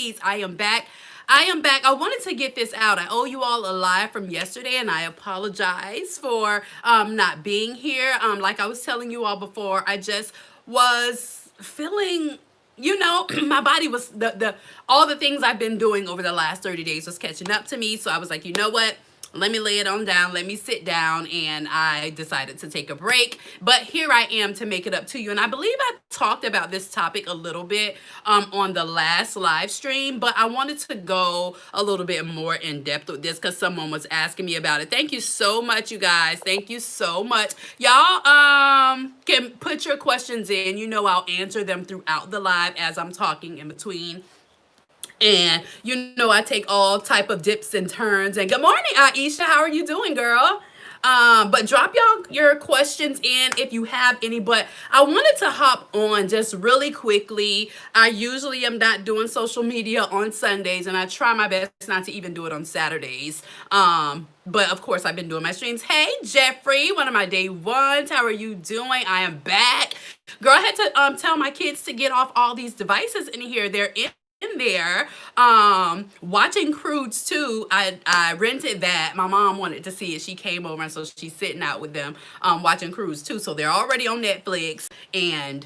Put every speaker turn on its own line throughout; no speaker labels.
ladies, I am back. I am back. I wanted to get this out. I owe you all a live from yesterday, and I apologize for not being here. Like I was telling you all before, I just was feeling, my body was the all the things I've been doing over the last 30 days was catching up to me. So I was like, you know what? Let me lay it on down. Let me sit down. And I decided to take a break. But here I am to make it up to you. And I believe I talked about this topic a little bit on the last live stream. But I wanted to go a little bit more in depth with this because someone was asking me about it. Thank you so much, you guys. Thank you so much. Y'all can put your questions in. I'll answer them throughout the live as I'm talking in between. And I take all type of dips and turns. And good morning, Aisha. How are you doing, girl? But drop y'all your questions in if you have any. But I wanted to hop on just really quickly. I usually am not doing social media on Sundays, and I try my best not to even do it on Saturdays. But of course, I've been doing my streams. Hey, Jeffrey, one of my day ones. How are you doing? I am back. Girl, I had to tell my kids to get off all these devices in here. They're in there watching Crudes too. I rented that. My mom wanted to see it. She came over, and so she's sitting out with them watching Crudes too. So they're already on Netflix, and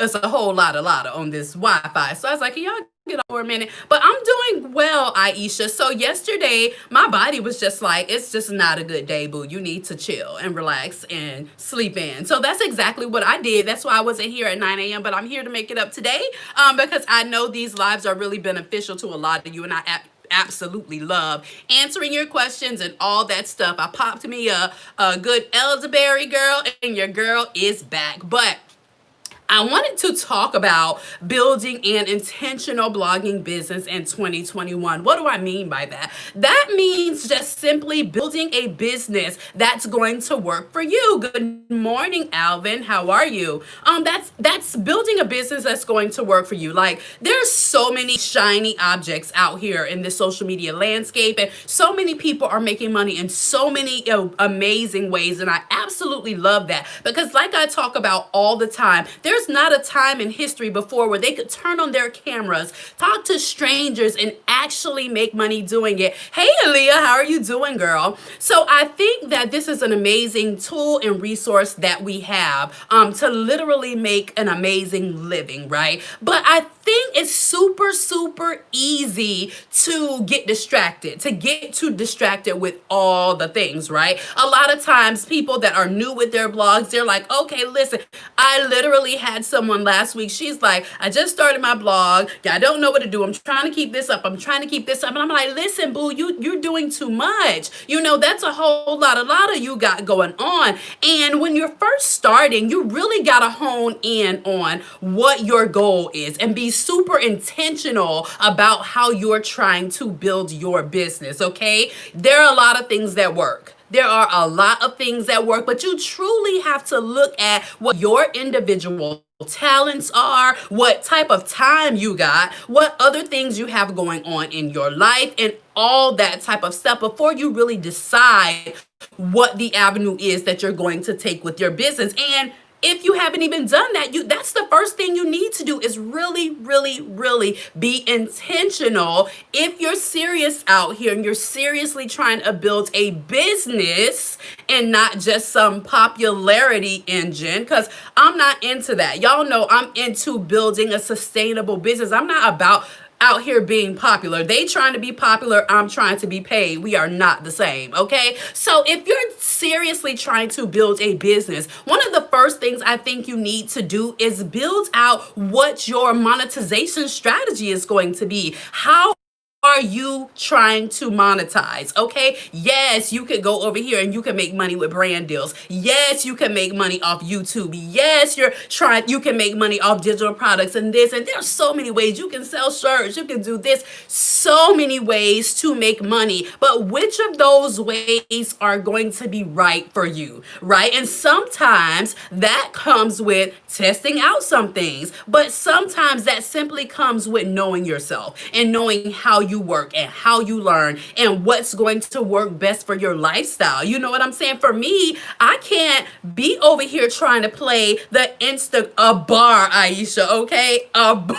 it's a whole lot on this Wi-Fi. So I was like, can y'all get over a minute? But I'm doing well, Aisha. So yesterday, my body was just like, it's just not a good day, boo. You need to chill and relax and sleep in. So that's exactly what I did. That's why I wasn't here at 9 a.m., but I'm here to make it up today because I know these lives are really beneficial to a lot of you, and I absolutely love answering your questions and all that stuff. I popped me a good elderberry, girl, and your girl is back. But I wanted to talk about building an intentional blogging business in 2021. What do I mean by that? That means just simply building a business that's going to work for you. Good morning, Alvin. How are you? That's building a business that's going to work for you. Like, there's so many shiny objects out here in this social media landscape, and so many people are making money in so many amazing ways, and I absolutely love that because, like I talk about all the time, there's not a time in history before where they could turn on their cameras, talk to strangers, and actually make money doing it. Hey, Aaliyah, how are you doing, girl? So I think that this is an amazing tool and resource that we have to literally make an amazing living, right? But I think it's super, super easy to get distracted with all the things, right? A lot of times people that are new with their blogs, they're like, okay, listen, I literally had someone last week. She's like, I just started my blog. I don't know what to do. I'm trying to keep this up. I'm trying to keep this up. And I'm like, listen, boo, you're doing too much. That's a whole lot of you got going on. And when you're first starting, you really got to hone in on what your goal is and be super intentional about how you're trying to build your business, okay? There are a lot of things that work. But you truly have to look at what your individual talents are, what type of time you got, what other things you have going on in your life, and all that type of stuff before you really decide what the avenue is that you're going to take with your business. And if you haven't even done that, that's the first thing you need to do is really, really, really be intentional. If you're serious out here and you're seriously trying to build a business and not just some popularity engine, because I'm not into that. Y'all know I'm into building a sustainable business. I'm not about out here being popular. They trying to be popular. I'm trying to be paid. We are not the same. Okay. So if you're seriously trying to build a business, one of the first things I think you need to do is build out what your monetization strategy is going to be. How are you trying to monetize? Okay. Yes, you could go over here and you can make money with brand deals. Yes, you can make money off YouTube. Yes, you can make money off digital products and this. And there's so many ways you can sell shirts. You can do this. So many ways to make money. But which of those ways are going to be right for you? Right. And sometimes that comes with testing out some things, but sometimes that simply comes with knowing yourself and knowing how you work and how you learn and what's going to work best for your lifestyle. You know what I'm saying? For me, I can't be over here trying to play a bar, Aisha, okay? A bar.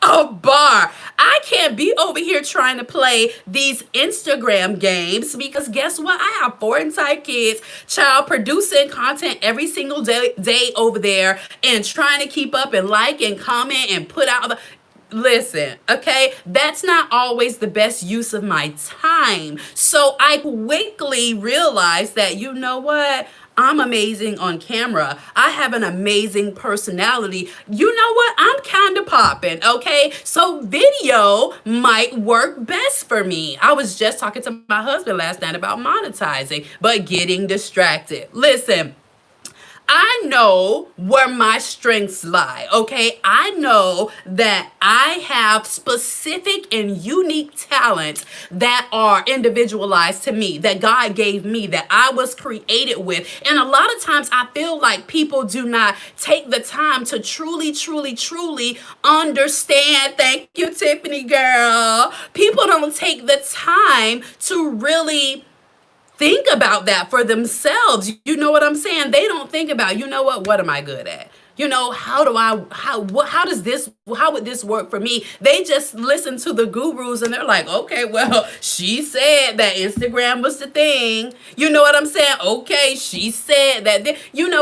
A bar. I can't be over here trying to play these Instagram games because guess what? I have four entire kids, child producing content every single day over there and trying to keep up and like and comment and put out the. Listen, okay, that's not always the best use of my time. So I quickly realized that, you know what? I'm amazing on camera. I have an amazing personality. You know what? I'm kind of popping, okay? So video might work best for me. I was just talking to my husband last night about monetizing, but getting distracted. Listen, I know where my strengths lie, okay? I know that I have specific and unique talents that are individualized to me, that God gave me, that I was created with. And a lot of times I feel like people do not take the time to truly, truly, truly understand. Thank you, Tiffany girl. People don't take the time to really think about that for themselves. You know what I'm saying? They don't think about, you know what am I good at? You know, how would this work for me? They just listen to the gurus and they're like, okay, well, she said that Instagram was the thing. You know what I'm saying? Okay, she said that,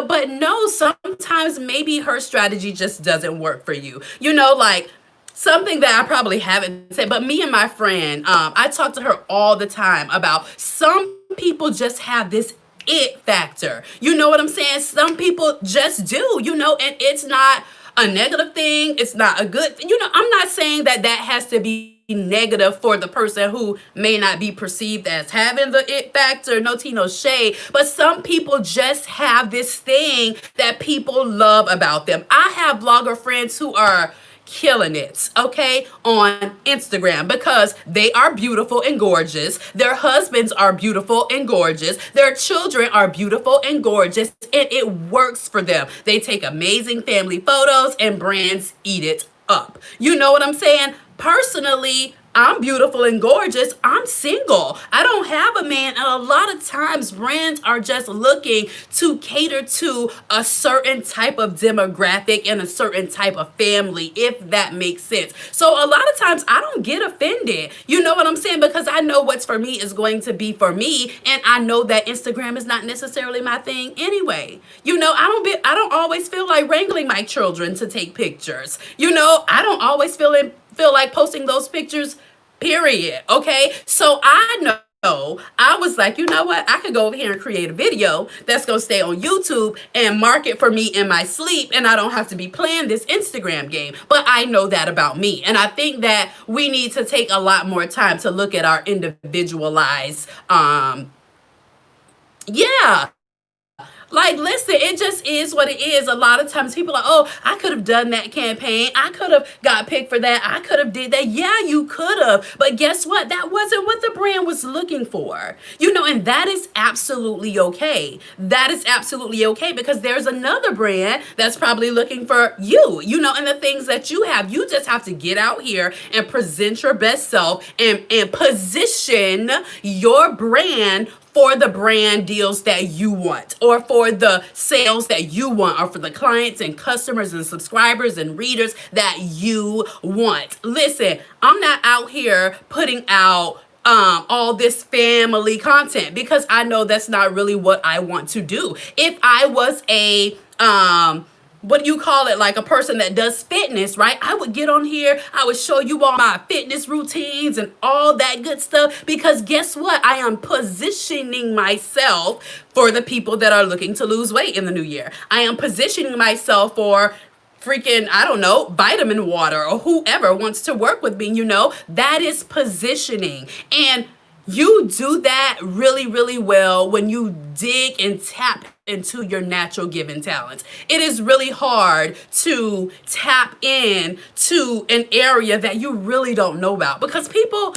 but no, sometimes maybe her strategy just doesn't work for you. Like, something that I probably haven't said, but me and my friend, I talk to her all the time about some people just have this it factor. You know what I'm saying? Some people just do, and it's not a negative thing. It's not a good thing. I'm not saying that has to be negative for the person who may not be perceived as having the it factor. No tea, no shade. But some people just have this thing that people love about them. I have blogger friends who are killing it, okay, on Instagram because they are beautiful and gorgeous. Their husbands are beautiful and gorgeous. Their children are beautiful and gorgeous, and it works for them. They take amazing family photos and brands eat it up. You know what I'm saying? Personally, I'm beautiful and gorgeous. I'm single. I don't have a man. And a lot of times brands are just looking to cater to a certain type of demographic and a certain type of family, if that makes sense. So a lot of times I don't get offended. You know what I'm saying? Because I know what's for me is going to be for me. And I know that Instagram is not necessarily my thing anyway. I don't always feel like wrangling my children to take pictures. I don't always feel like posting those pictures, period. Okay, so I know I was like, you know what? I could go over here and create a video that's gonna stay on YouTube and market for me in my sleep, and I don't have to be playing this Instagram game. But I know that about me, and I think that we need to take a lot more time to look at our individualized, yeah. Like, listen, it just is what it is. A lot of times people are, oh, I could have done that campaign. I could have got picked for that. I could have did that. Yeah, you could have. But guess what? That wasn't what the brand was looking for. And that is absolutely okay. That is absolutely okay because there's another brand that's probably looking for you, and the things that you have. You just have to get out here and present your best self and position your brand for the brand deals that you want, or for the sales that you want, or for the clients and customers and subscribers and readers that you want. Listen, I'm not out here putting out all this family content because I know that's not really what I want to do. If I was a what do you call it, like a person that does fitness, right? I would get on here, I would show you all my fitness routines and all that good stuff because guess what? I am positioning myself for the people that are looking to lose weight in the new year. I am positioning myself for freaking, I don't know, vitamin water or whoever wants to work with me, that is positioning. And you do that really, really well when you dig and tap into your natural given talents. It is really hard to tap in to an area that you really don't know about because people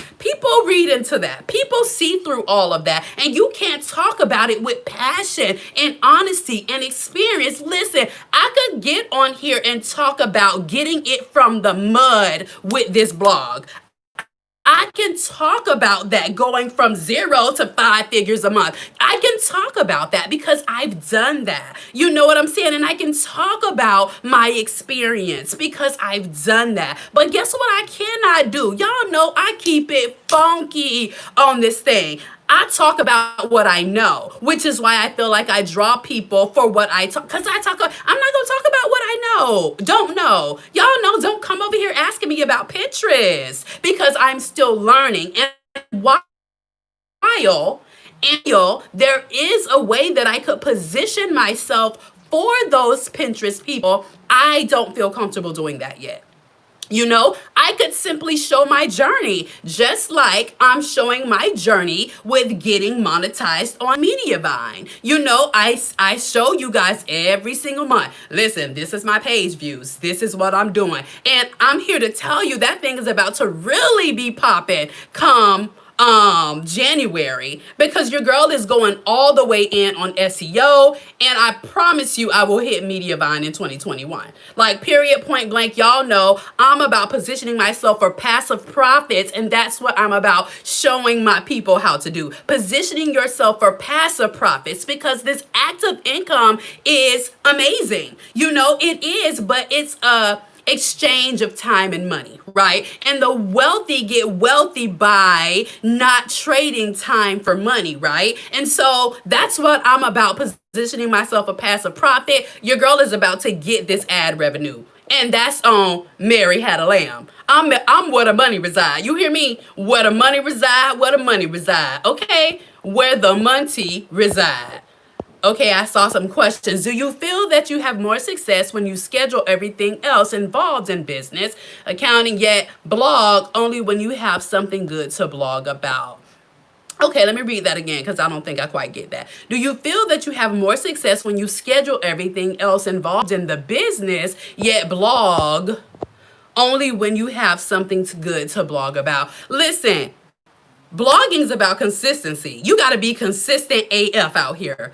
read into that. People see through all of that, and you can't talk about it with passion and honesty and experience. Listen, I could get on here and talk about getting it from the mud with this blog. I can talk about that going from 0 to 5 figures a month. I can talk about that because I've done that. You know what I'm saying? And I can talk about my experience because I've done that. But guess what I cannot do? Y'all know I keep it funky on this thing. I talk about what I know, which is why I feel like I draw people for what I talk. Because I'm not going to talk about what I don't know. Y'all know, don't come over here asking me about Pinterest because I'm still learning. And while there is a way that I could position myself for those Pinterest people, I don't feel comfortable doing that yet. You know, I could simply show my journey, just like I'm showing my journey with getting monetized on Mediavine. You know, I show you guys every single month. Listen, this is my page views. This is what I'm doing. And I'm here to tell you that thing is about to really be popping come January, because your girl is going all the way in on SEO, and I promise you I will hit Mediavine in 2021. Like, period, point blank. Y'all know I'm about positioning myself for passive profits, and that's what I'm about showing my people how to do. Positioning yourself for passive profits, because this active income is amazing. You know, it is, but it's a exchange of time and money, right? And the wealthy get wealthy by not trading time for money, right? And so that's what I'm about, positioning myself a passive profit. Your girl is about to get this ad revenue. And that's on Mary Had a Lamb. I'm where the money reside. You hear me? Where the money reside, where the money reside. Okay? Where the money reside. Okay, I saw some questions. Do you feel that you have more success when you schedule everything else involved in business, accounting, yet blog only when you have something good to blog about? Okay, let me read that again because I don't think I quite get that. Do you feel that you have more success when you schedule everything else involved in the business, yet blog only when you have something good to blog about? Listen, blogging is about consistency. You got to be consistent AF out here.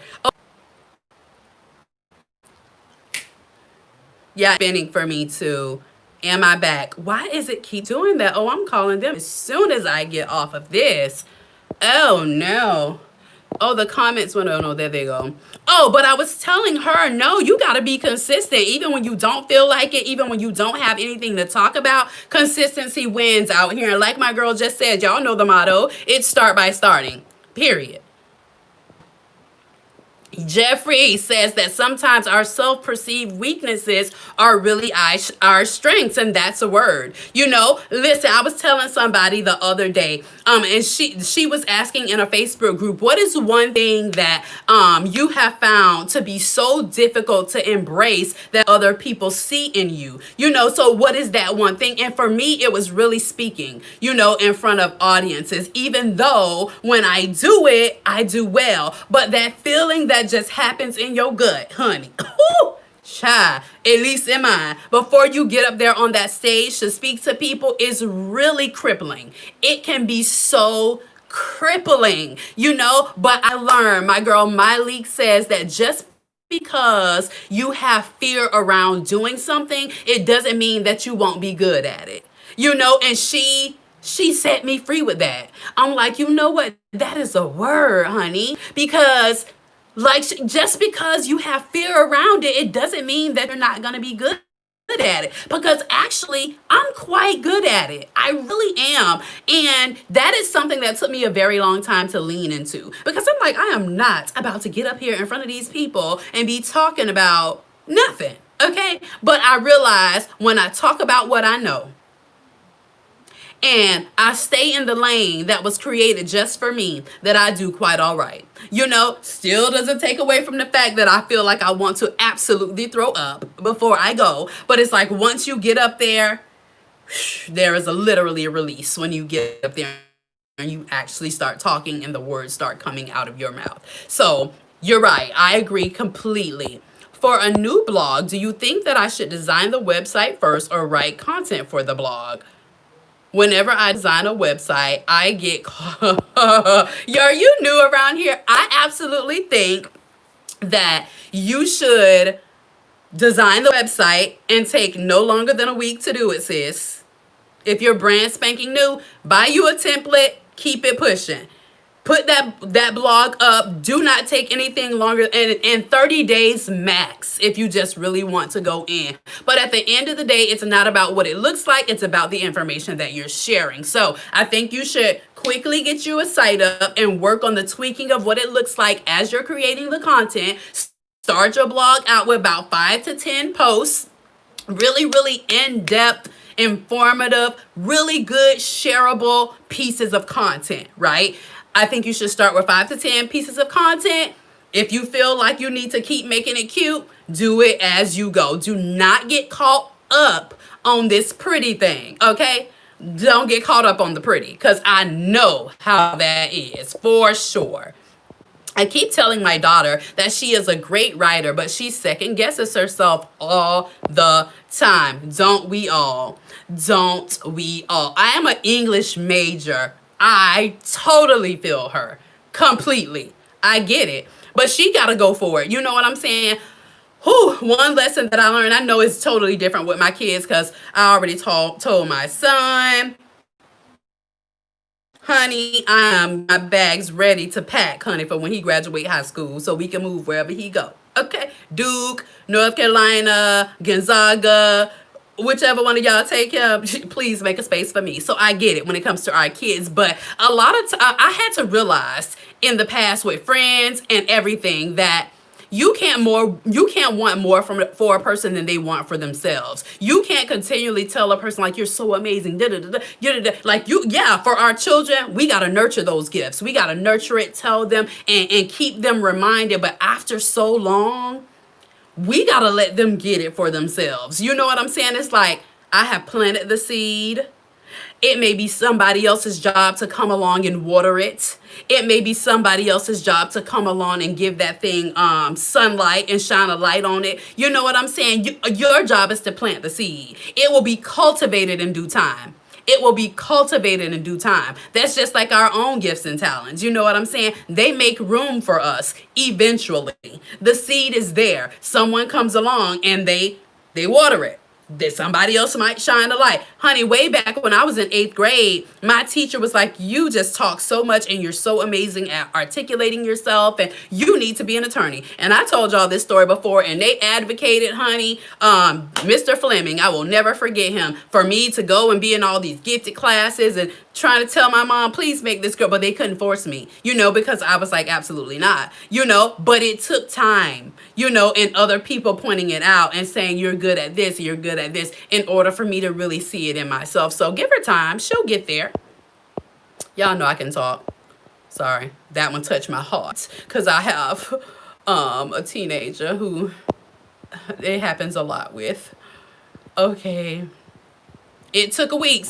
Yeah, spinning for me too. Am I back? Why is it keep doing that? Oh, I'm calling them as soon as I get off of this. Oh no. Oh, the comments went, oh no, there they go. Oh, but I was telling her, no, you got to be consistent. Even when you don't feel like it, even when you don't have anything to talk about, consistency wins out here. And like my girl just said, y'all know the motto, it's start by starting, period. Jeffrey says that sometimes our self-perceived weaknesses are really our strengths, and that's a word. You know, listen, I was telling somebody the other day, and she was asking in a Facebook group, what is one thing that you have found to be so difficult to embrace that other people see in you? You know, so what is that one thing? And for me, it was really speaking, you know, in front of audiences, even though when I do it, I do well. But that feeling that just happens in your gut, honey. Child, at least in mine, before you get up there on that stage to speak to people, is really crippling. It can be so crippling, you know, but I learned, my girl Myleek says that just because you have fear around doing something, it doesn't mean that you won't be good at it. You know, and she set me free with that. I'm like, you know what? That is a word, honey, because like, just because you have fear around it, it doesn't mean that you're not going to be good at it, because actually I'm quite good at it. I really am. And that is something that took me a very long time to lean into, because I'm like, I am not about to get up here in front of these people and be talking about nothing. Okay. But I realize when I talk about what I know, and I stay in the lane that was created just for me, that I do quite all right. You know, still doesn't take away from the fact that I feel like I want to absolutely throw up before I go. But it's like, once you get up there, there is literally a release when you get up there and you actually start talking and the words start coming out of your mouth. So you're right. I agree completely. For a new blog, do you think that I should design the website first or write content for the blog? Whenever I design a website, I get, are you new around here? I absolutely think that you should design the website and take no longer than a week to do it, sis. If you're brand spanking new, buy you a template, keep it pushing. Put that blog up. Do not take anything longer and 30 days max if you just really want to go in. But at the end of the day, it's not about what it looks like. It's about the information that you're sharing. So I think you should quickly get you a site up and work on the tweaking of what it looks like as you're creating the content. Start your blog out with about 5 to 10 posts, really in-depth, informative, really good shareable pieces of content, right? I think you should start with 5 to 10 pieces of content. If you feel like you need to keep making it cute, do it as you go. Do not get caught up on this pretty thing, okay? Don't get caught up on the pretty, because I know how that is for sure. I keep telling my daughter that she is a great writer, but she second guesses herself all the time. Don't we all? Don't we all? I am an English major. I totally feel her completely. I get it, but she got to go for it. You know what I'm saying? Whew, one lesson that I learned, I know it's totally different with my kids because I already told my son, honey, my bag's ready to pack, honey, for when he graduate high school so we can move wherever he go. Okay, Duke, North Carolina, Gonzaga, whichever one of y'all take him, please make a space for me. So I get it when it comes to our kids, but a lot of I had to realize in the past with friends and everything that you can't want more for a person than they want for themselves. You can't continually tell a person like you're so amazing, like yeah, for our children, we got to nurture those gifts. We got to nurture it, tell them and keep them reminded, but after so long, we got to let them get it for themselves. You know what I'm saying? It's like I have planted the seed. It may be somebody else's job to come along and water it. It may be somebody else's job to come along and give that thing sunlight and shine a light on it. You know what I'm saying? Your job is to plant the seed. It will be cultivated in due time. It will be cultivated in due time. That's just like our own gifts and talents. You know what I'm saying? They make room for us eventually. The seed is there. Someone comes along and they water it. That somebody else might shine a light. Honey, way back when I was in 8th grade, my teacher was like, you just talk so much and you're so amazing at articulating yourself and you need to be an attorney. And I told y'all this story before and they advocated, honey, Mr. Fleming, I will never forget him, for me to go and be in all these gifted classes and trying to tell my mom, please make this girl, but they couldn't force me, because I was like, absolutely not, but it took time, and other people pointing it out and saying, you're good at this, you're good at this, in order for me to really see it in myself. So give her time. She'll get there. Y'all know I can talk. Sorry. That one touched my heart because I have a teenager who it happens a lot with. Okay. It took a week.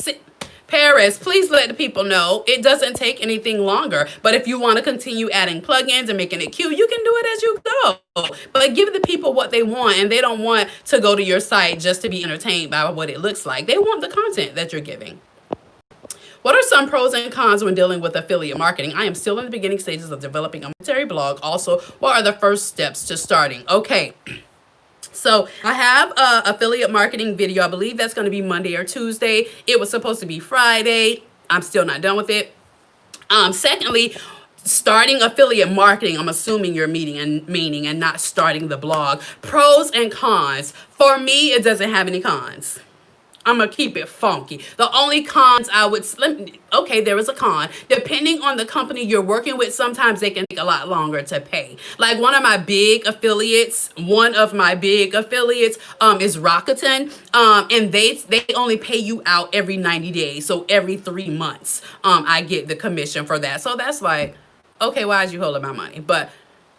Paris, please let the people know it doesn't take anything longer. But if you want to continue adding plugins and making it cute, you can do it as you go. But give the people what they want, and they don't want to go to your site just to be entertained by what it looks like. They want the content that you're giving. What are some pros and cons when dealing with affiliate marketing? I am still in the beginning stages of developing a monetary blog. Also, what are the first steps to starting? Okay. So I have a affiliate marketing video. I believe that's going to be Monday or Tuesday. It was supposed to be Friday. I'm still not done with it. Secondly, starting affiliate marketing, I'm assuming you're meaning and not starting the blog. Pros and cons. For me, it doesn't have any cons. I'm going to keep it funky. The only cons I would, okay, there is a con. Depending on the company you're working with, sometimes they can take a lot longer to pay. Like one of my big affiliates is Rakuten. And they only pay you out every 90 days. So every 3 months, I get the commission for that. So that's like, okay, why is you holding my money? But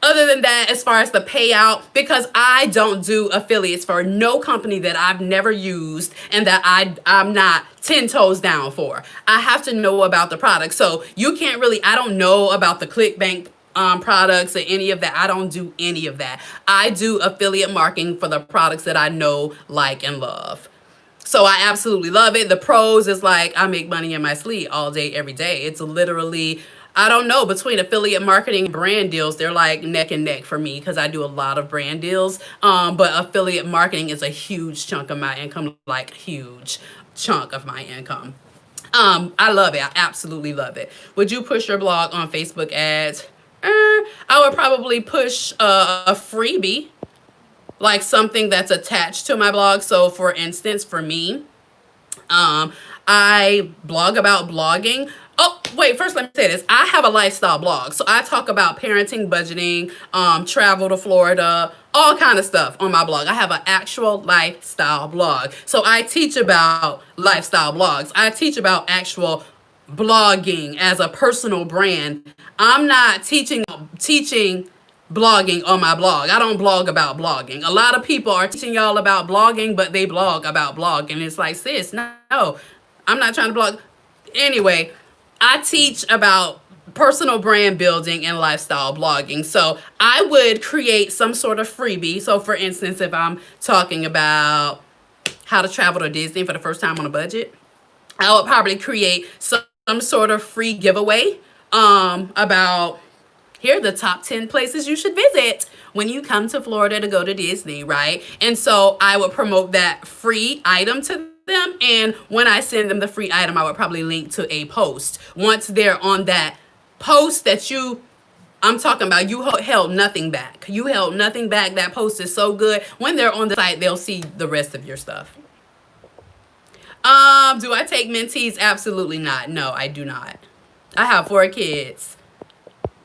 other than that, as far as the payout, because I don't do affiliates for no company that I've never used and that I'm not 10 toes down for. I have to know about the product. So you can't really, I don't know about the ClickBank products or any of that. I don't do any of that. I do affiliate marketing for the products that I know, like, and love. So I absolutely love it. The pros is like, I make money in my sleep all day, every day. It's literally, I don't know, between affiliate marketing and brand deals, they're like neck and neck for me because I do a lot of brand deals. But affiliate marketing is a huge chunk of my income, like huge chunk of my income. I love it. I absolutely love it. Would you push your blog on Facebook ads? I would probably push a freebie, like something that's attached to my blog. So for instance, for me, I blog about blogging. Oh, wait, first let me say this. I have a lifestyle blog. So I talk about parenting, budgeting, travel to Florida, all kind of stuff on my blog. I have an actual lifestyle blog. So I teach about lifestyle blogs. I teach about actual blogging as a personal brand. I'm not teaching blogging on my blog. I don't blog about blogging. A lot of people are teaching y'all about blogging, but they blog about blogging. It's like, sis, no, I'm not trying to blog. Anyway, I teach about personal brand building and lifestyle blogging. So I would create some sort of freebie. So for instance, if I'm talking about how to travel to Disney for the first time on a budget, I would probably create some sort of free giveaway about here are the top 10 places you should visit when you come to Florida to go to Disney, right? And so I would promote that free item to them. And when I send them the free item, I would probably link to a post. Once they're on that post that I'm talking about, you held nothing back. You held nothing back. That post is so good. When they're on the site, they'll see the rest of your stuff. Do I take mentees? Absolutely not. No, I do not. I have 4 kids.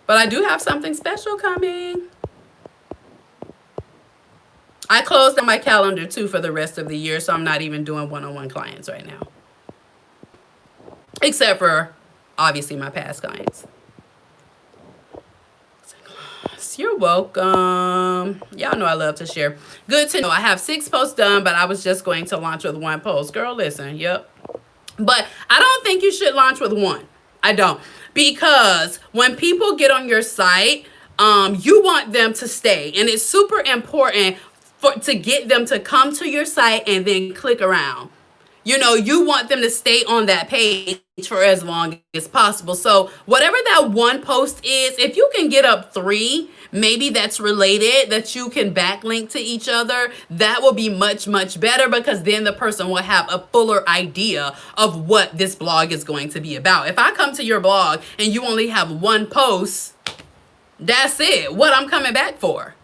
But I do have something special coming. I closed on my calendar too for the rest of the year, so I'm not even doing one-on-one clients right now. Except for, obviously, my past clients. You're welcome. Y'all know I love to share. Good to know. I have 6 posts done, but I was just going to launch with 1 post. Girl, listen, yep. But I don't think you should launch with 1. I don't. Because when people get on your site, you want them to stay. And it's super important to get them to come to your site and then click around. You know, you want them to stay on that page for as long as possible. So whatever that 1 post is, if you can get up 3, maybe that's related, that you can backlink to each other, that will be much, much better, because then the person will have a fuller idea of what this blog is going to be about. If I come to your blog and you only have 1 post, that's it. What I'm coming back for?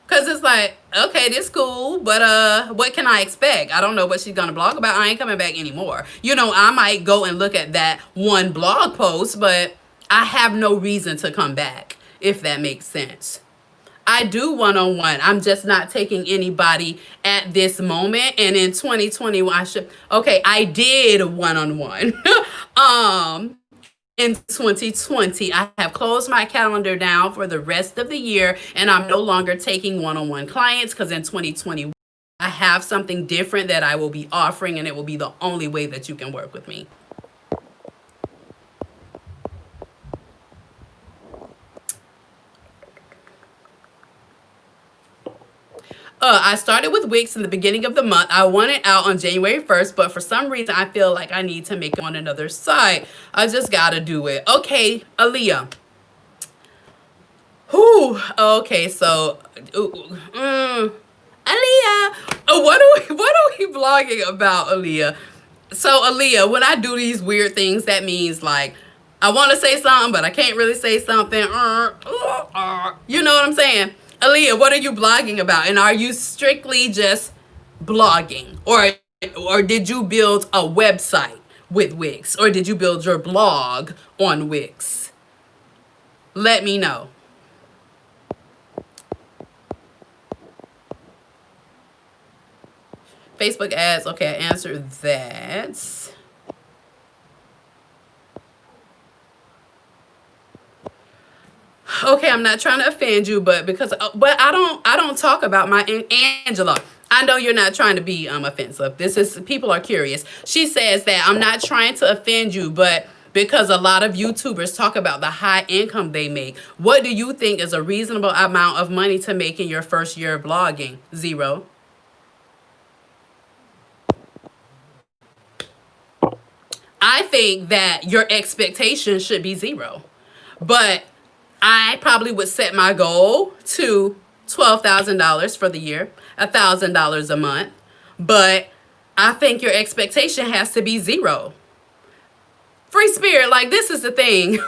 Because it's like, okay, this cool, but what can I expect? I don't know what she's going to blog about. I ain't coming back anymore. You know, I might go and look at that 1 blog post, but I have no reason to come back, if that makes sense. I do one-on-one. I'm just not taking anybody at this moment. And in 2020, I did one-on-one. In 2020, I have closed my calendar down for the rest of the year, and I'm no longer taking one-on-one clients, because in 2020, I have something different that I will be offering, and it will be the only way that you can work with me. I started with Wix in the beginning of the month. I want it out on January 1st, but for some reason, I feel like I need to make it on another site. I just got to do it. Okay, Aaliyah. Whew. Okay, so, Aaliyah. What are we blogging about, Aaliyah? So, Aaliyah, when I do these weird things, that means like, I want to say something, but I can't really say something. You know what I'm saying? Aaliyah, what are you blogging about? And are you strictly just blogging? Or did you build a website with Wix? Or did you build your blog on Wix? Let me know. Facebook ads. Okay, I answered that. Okay, I'm not trying to offend you, but I don't talk about my Angela. I know you're not trying to be offensive. People are curious. She says that I'm not trying to offend you, but because a lot of YouTubers talk about the high income they make, what do you think is a reasonable amount of money to make in your first year of blogging? 0. I think that your expectation should be 0, but I probably would set my goal to $12,000 for the year, $1,000 a month. But I think your expectation has to be zero. Free spirit, like this is the thing.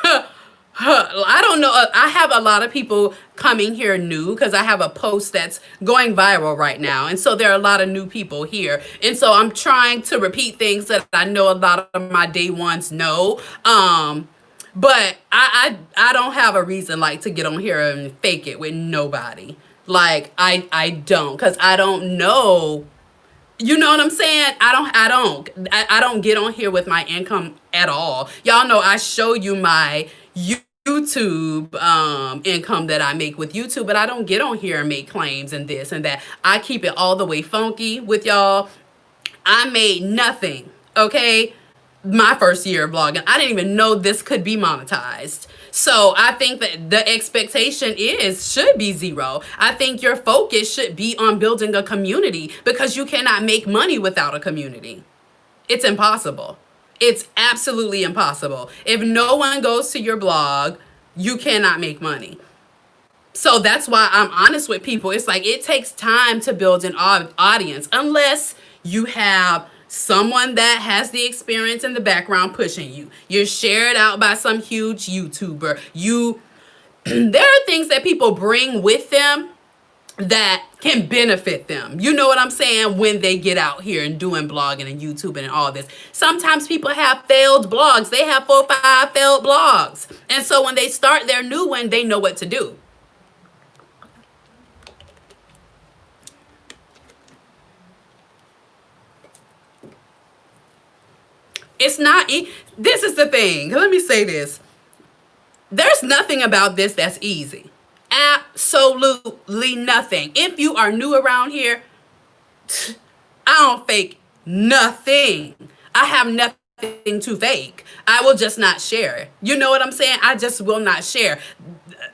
I don't know. I have a lot of people coming here new because I have a post that's going viral right now. And so there are a lot of new people here. And so I'm trying to repeat things that I know a lot of my day ones know. But I don't have a reason like to get on here and fake it with nobody. Like I don't, because I don't know. You know what I'm saying? I don't get on here with my income at all. Y'all know I show you my YouTube income that I make with YouTube, but I don't get on here and make claims and this and that. I keep it all the way funky with y'all. I made nothing, okay? My first year of blogging. I didn't even know this could be monetized. So I think that the expectation should be zero. I think your focus should be on building a community because you cannot make money without a community. It's impossible. It's absolutely impossible. If no one goes to your blog, you cannot make money. So that's why I'm honest with people. It's like it takes time to build an audience unless you have someone that has the experience in the background pushing you. You're shared out by some huge YouTuber. There are things that people bring with them that can benefit them. You know what I'm saying? When they get out here and doing blogging and YouTube and all this. Sometimes people have failed blogs. They have 4 or 5 failed blogs. And so when they start their new one, they know what to do. It's not, this is the thing. Let me say this. There's nothing about this that's easy. Absolutely nothing. If you are new around here, I don't fake nothing. I have nothing to fake. I will just not share. You know what I'm saying? I just will not share.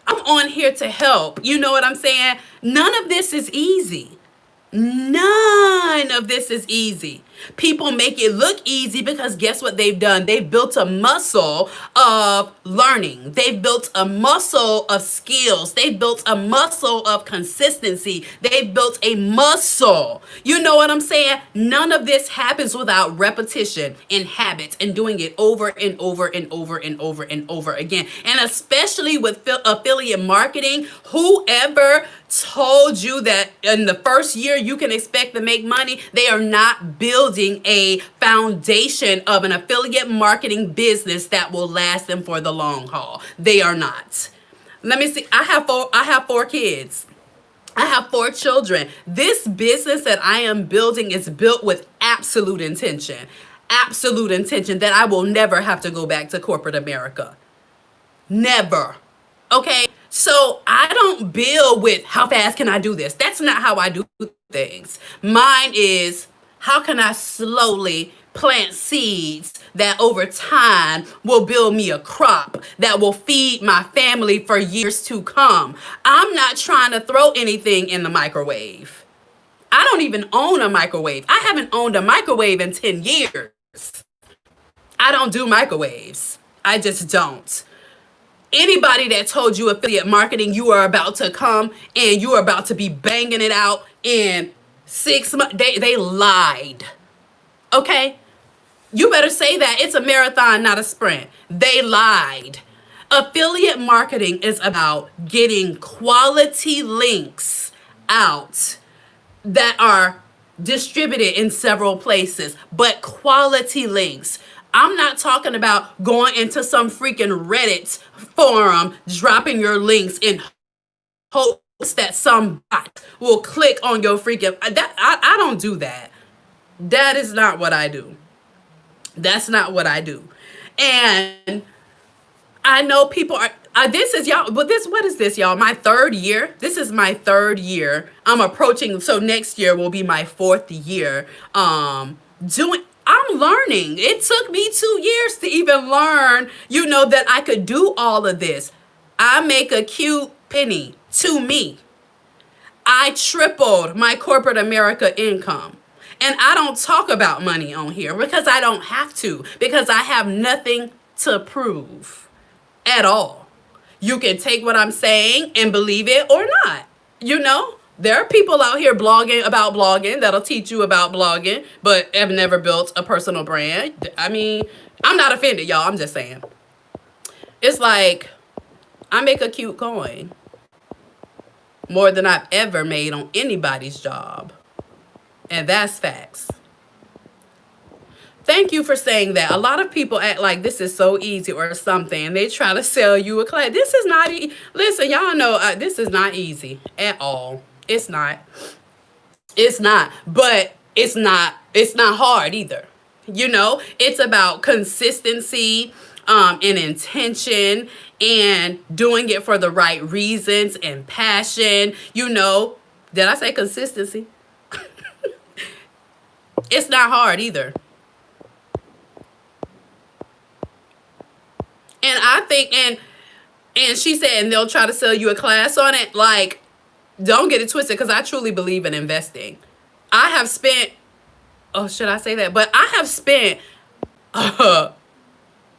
I'm on here to help. You know what I'm saying? None of this is easy. None of this is easy. People make it look easy because guess what they've done? They've built a muscle of learning. They've built a muscle of skills. They've built a muscle of consistency. They've built a muscle. You know what I'm saying? None of this happens without repetition and habits and doing it over and over and over and over and over again. And especially with affiliate marketing, whoever told you that in the first year you can expect to make money, they are not building a foundation of an affiliate marketing business that will last them for the long haul. They are not. Let me see. I have four kids. I have 4 children. This business that I am building is built with absolute intention. Absolute intention that I will never have to go back to corporate America. Never. Okay? So I don't build with how fast can I do this. That's not how I do things. Mine is how can I slowly plant seeds that over time will build me a crop that will feed my family for years to come. I'm not trying to throw anything in the microwave. I don't even own a microwave. I haven't owned a microwave in 10 years. I don't do microwaves. I just don't. Anybody that told you affiliate marketing, you are about to come and you are about to be banging it out in 6 months, they lied. Okay? You better say that. It's a marathon, not a sprint. They lied. Affiliate marketing is about getting quality links out that are distributed in several places, but quality links. I'm not talking about going into some freaking Reddit forum, dropping your links in hopes that some bot will click on your freaking, I don't do that. That is not what I do. That's not what I do. And I know people are, this is y'all, but what is this, y'all? My 3rd year. This is my 3rd year. I'm approaching, so next year will be my 4th year. I'm learning. It took me 2 years to even learn, that I could do all of this. I make a cute penny to me. I tripled my corporate America income. And I don't talk about money on here because I don't have to, because I have nothing to prove at all. You can take what I'm saying and believe it or not, There are people out here blogging about blogging that'll teach you about blogging, but have never built a personal brand. I mean, I'm not offended, y'all. I'm just saying. It's like I make a cute coin more than I've ever made on anybody's job. And that's facts. Thank you for saying that. A lot of people act like this is so easy or something, and they try to sell you a class. This is not listen, y'all know this is not easy at all. It's not. It's not. But it's not hard either. You know, it's about consistency, and intention, and doing it for the right reasons and passion. You know, did I say consistency? It's not hard either. And I think, and she said, and they'll try to sell you a class on it. Like, don't get it twisted, because I truly believe in investing. I have spent, oh, should I say that? But I have spent a,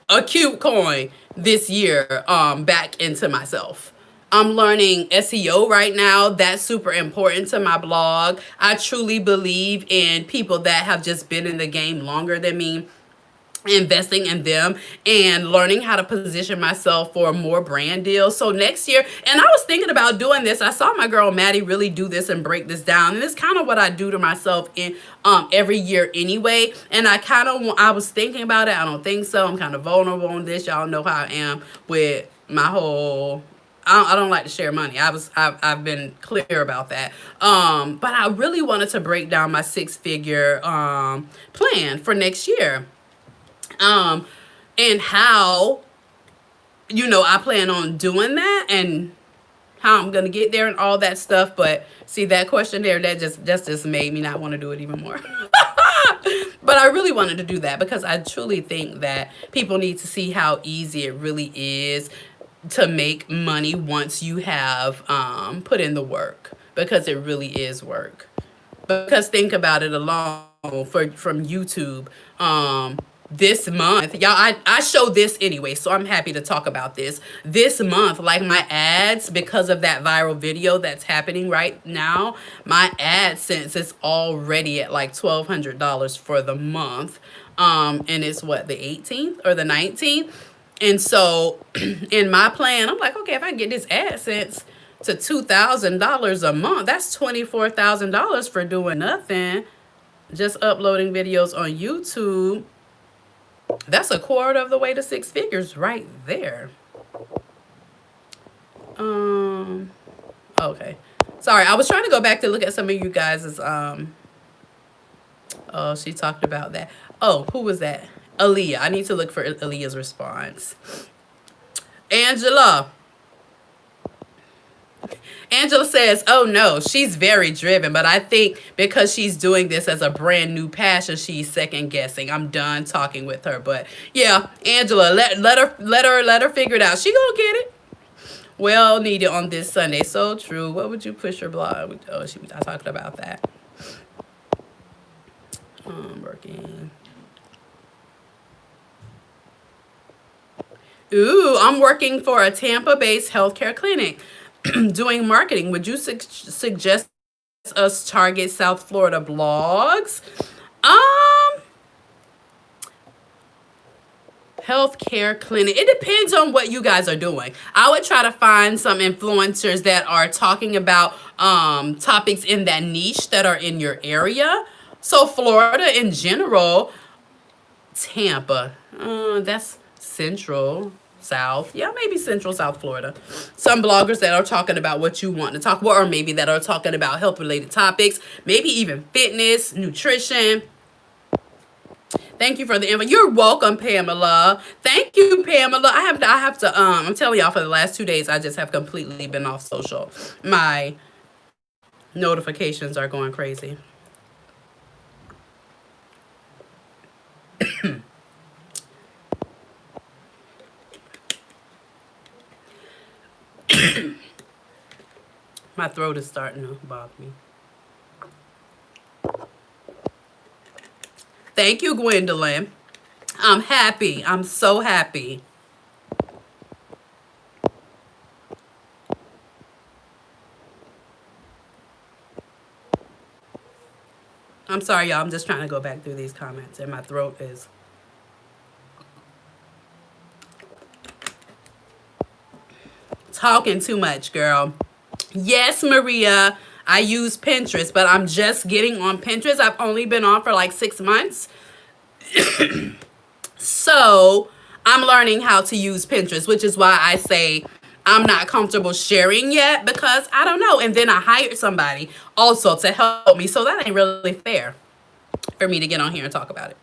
a cute coin this year back into myself. I'm learning SEO right now. That's super important to my blog. I truly believe in people that have just been in the game longer than me, investing in them and learning how to position myself for more brand deals. So next year, and I was thinking about doing this. I saw my girl Maddie really do this and break this down. And it's kind of what I do to myself in every year anyway. And I was thinking about it. I don't think so. I'm kind of vulnerable on this. Y'all know how I am with my whole I don't like to share money. I've been clear about that. But I really wanted to break down my 6-figure plan for next year. um and how, I plan on doing that, and how I'm gonna get there and all that stuff. But see, that question there, that just made me not want to do it even more. But I really wanted to do that because I truly think that people need to see how easy it really is to make money once you have put in the work, because it really is work. Because think about it alone, from YouTube. This month, y'all, I show this anyway, so I'm happy to talk about this. This month, like my ads, because of that viral video that's happening right now, my AdSense is already at like $1,200 for the month. And it's what, the 18th or the 19th? And so in my plan, I'm like, okay, if I get this AdSense to $2,000 a month, that's $24,000 for doing nothing, just uploading videos on YouTube. That's a quarter of the way to 6 figures right there. Okay. Sorry, I was trying to go back to look at some of you guys' oh, she talked about that. Oh, who was that? Aaliyah. I need to look for Aaliyah's response. Angela. Angela says, oh no, she's very driven, but I think because she's doing this as a brand new passion, she's second guessing. I'm done talking with her. But yeah, Angela, let her figure it out. She gonna get it. Well needed on this Sunday. So true. What would you push your blog? Oh, I talked about that. Working. Ooh, I'm working for a Tampa-based healthcare clinic doing marketing. Would you suggest us target South Florida blogs? Healthcare clinic. It depends on what you guys are doing. I would try to find some influencers that are talking about topics in that niche that are in your area. So Florida in general, Tampa, that's central. South, yeah, maybe Central South Florida. Some bloggers that are talking about what you want to talk about, or maybe that are talking about health related topics, maybe even fitness, nutrition. Thank you for the info. You're welcome, Pamela. Thank you, Pamela. I have to I'm telling y'all, for the last 2 days I just have completely been off social. My notifications are going crazy. My throat is starting to bother me. Thank you, Gwendolyn. I'm happy. I'm so happy. I'm sorry, y'all. I'm just trying to go back through these comments, and my throat is talking too much, girl. Yes, Maria, I use Pinterest, but I'm just getting on Pinterest. I've only been on for like 6 months. So I'm learning how to use Pinterest, which is why I say I'm not comfortable sharing yet because I don't know. And then I hired somebody also to help me. So that ain't really fair for me to get on here and talk about it.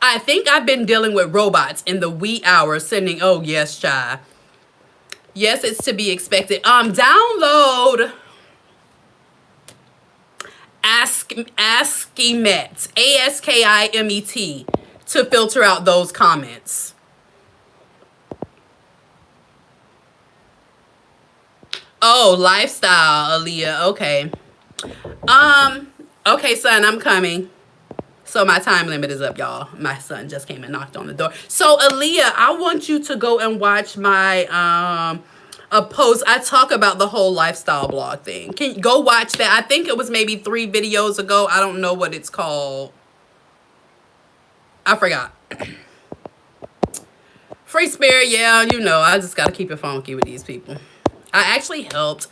I think I've been dealing with robots in the wee hours sending, oh, yes, child. Yes, it's to be expected. Download Askimet, Askimet, to filter out those comments. Oh, lifestyle, Aaliyah. Okay. Okay, son, I'm coming. So my time limit is up, y'all. My son just came and knocked on the door. So Aaliyah, I want you to go and watch my a post. I talk about the whole lifestyle blog thing. Can you go watch that? I think it was maybe 3 videos ago. I don't know what it's called. I forgot. Free spirit, yeah, you know, I just gotta keep it funky with these people. I actually helped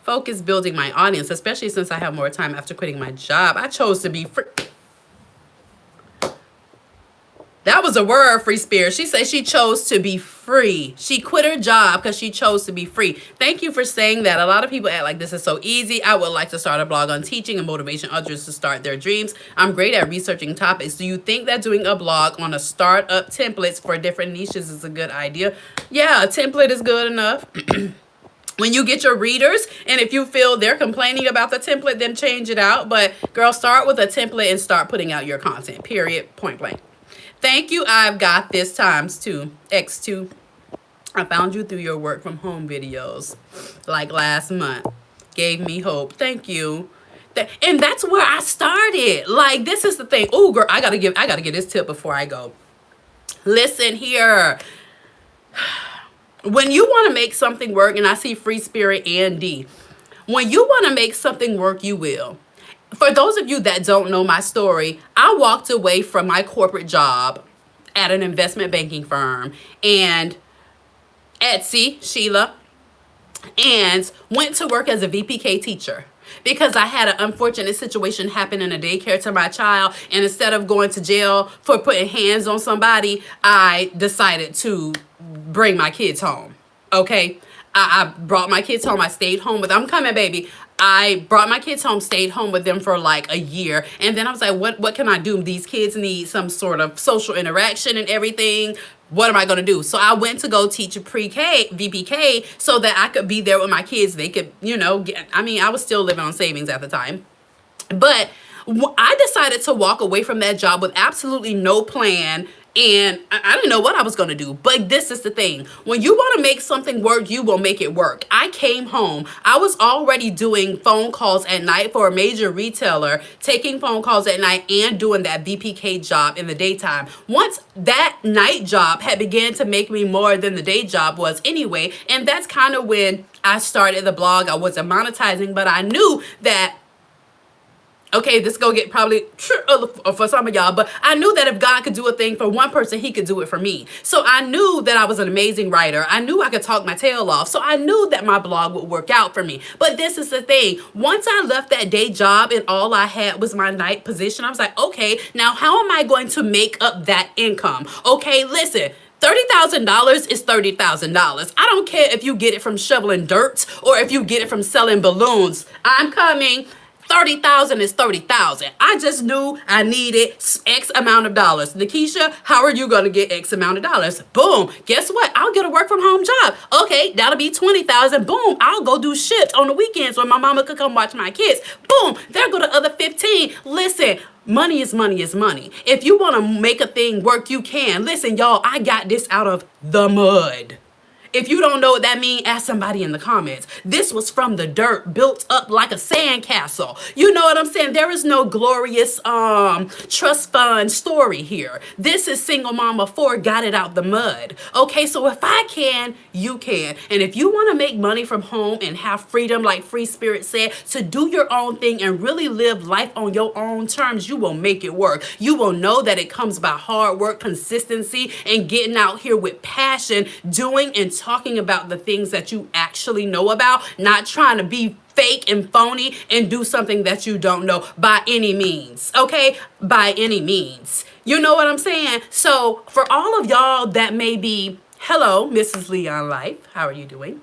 focus building my audience, especially since I have more time after quitting my job. I chose to be free. That was a word, free spirit. She said she chose to be free. She quit her job because she chose to be free. Thank you for saying that. A lot of people act like this is so easy. I would like to start a blog on teaching and motivation others to start their dreams. I'm great at researching topics. Do you think that doing a blog on a startup templates for different niches is a good idea? Yeah, a template is good enough. When you get your readers, and if you feel they're complaining about the template, then change it out. But girl, start with a template and start putting out your content, period, point blank. Thank you. I've got this times 2, X2. I found you through your work from home videos like last month. Gave me hope. Thank you. And that's where I started. Like, this is the thing. Oh, girl, I gotta give this tip before I go. Listen here. When you want to make something work, and I see free spirit and D, when you want to make something work, you will. For those of you that don't know my story, I walked away from my corporate job at an investment banking firm and Etsy, Sheila, and went to work as a VPK teacher because I had an unfortunate situation happen in a daycare to my child. And instead of going to jail for putting hands on somebody, I decided to bring my kids home. Okay. I brought my kids home. I stayed home with them. I'm coming, baby. I brought my kids home, stayed home with them for like a year. And then I was like, what can I do? These kids need some sort of social interaction and everything. What am I going to do? So I went to go teach pre-K, VPK, so that I could be there with my kids. They could, you know, I was still living on savings at the time. But I decided to walk away from that job with absolutely no plan. And I didn't know what I was going to do. But this is the thing. When you want to make something work, you will make it work. I came home. I was already doing phone calls at night for a major retailer, taking phone calls at night and doing that VPK job in the daytime. Once that night job had began to make me more than the day job was anyway. And that's kind of when I started the blog. I wasn't monetizing, but I knew that, okay, this go get probably for some of y'all, but I knew that if God could do a thing for one person, he could do it for me. So I knew that I was an amazing writer. I knew I could talk my tail off. So I knew that my blog would work out for me. But this is the thing. Once I left that day job and all I had was my night position, I was like, okay, now how am I going to make up that income? Okay, listen. $30,000 is $30,000. I don't care if you get it from shoveling dirt or if you get it from selling balloons. I'm coming. 30,000 is 30,000. I just knew I needed X amount of dollars. Nakisha, how are you going to get X amount of dollars? Boom. Guess what? I'll get a work from home job. Okay, that'll be 20,000. Boom. I'll go do shifts on the weekends where my mama could come watch my kids. Boom. There go the other 15. Listen, money is money is money. If you want to make a thing work, you can. Listen, y'all, I got this out of the mud. If you don't know what that means, ask somebody in the comments. This was from the dirt, built up like a sandcastle. You know what I'm saying? There is no glorious trust fund story here. This is single mama 4 got it out the mud. Okay, so if I can, you can. And if you want to make money from home and have freedom, like Free Spirit said, to do your own thing and really live life on your own terms, you will make it work. You will know that it comes by hard work, consistency, and getting out here with passion, doing and talking about the things that you actually know about, not trying to be fake and phony and do something that you don't know by any means. Okay, by any means. You know what I'm saying? So for all of y'all that may be, hello, Mrs. Leon Life, how are you doing?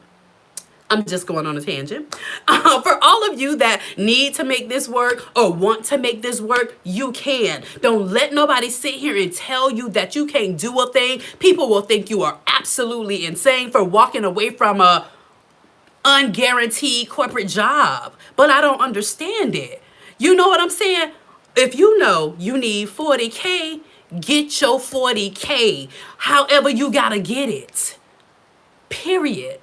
I'm just going on a tangent. For all of you that need to make this work or want to make this work, you can. Don't let nobody sit here and tell you that you can't do a thing. People will think you are absolutely insane for walking away from a unguaranteed corporate job. But I don't understand it. You know what I'm saying? If you know you need 40K, get your 40K. However you gotta get it. Period.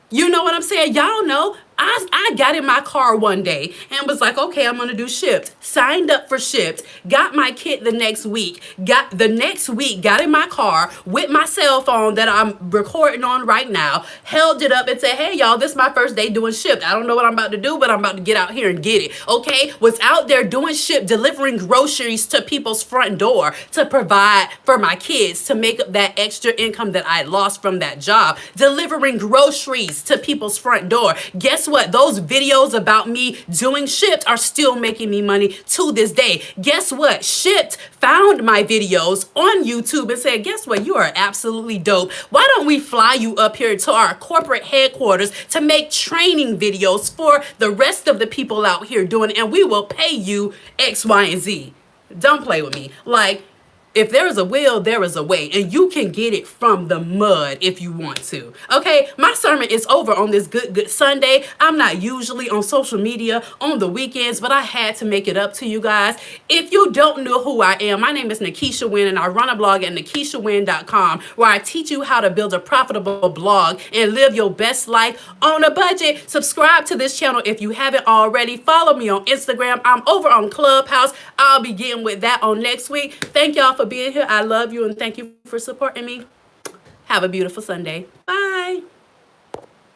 You know what I'm saying? Y'all know, I got in my car one day and was like, okay, I'm going to do Shipt. Signed up for Shipt. Got my kit the next week. Got in my car with my cell phone that I'm recording on right now. Held it up and said, hey, y'all, this is my first day doing Shipt. I don't know what I'm about to do, but I'm about to get out here and get it. Okay? Was out there doing Shipt, delivering groceries to people's front door to provide for my kids, to make up that extra income that I lost from that job. Delivering groceries to people's front door. Guess what? Those videos about me doing Shipt are still making me money to this day. Guess what? Shipt found my videos on YouTube and said, guess what? You are absolutely dope. Why don't we fly you up here to our corporate headquarters to make training videos for the rest of the people out here doing it, and we will pay you X, Y, and Z. Don't play with me. Like, if there is a will, there is a way, and you can get it from the mud if you want to. Okay, my sermon is over on this good Sunday. I'm not usually on social media on the weekends, but I had to make it up to you guys. If you don't know who I am, my name is Nakisha Wynn, and I run a blog at nakishawynn.com where I teach you how to build a profitable blog and live your best life on a budget. Subscribe to this channel if you haven't already. Follow me on Instagram. I'm over on Clubhouse. I'll be getting with that on next week. Thank y'all for being here. I love you and thank you for supporting me. Have a beautiful Sunday. Bye.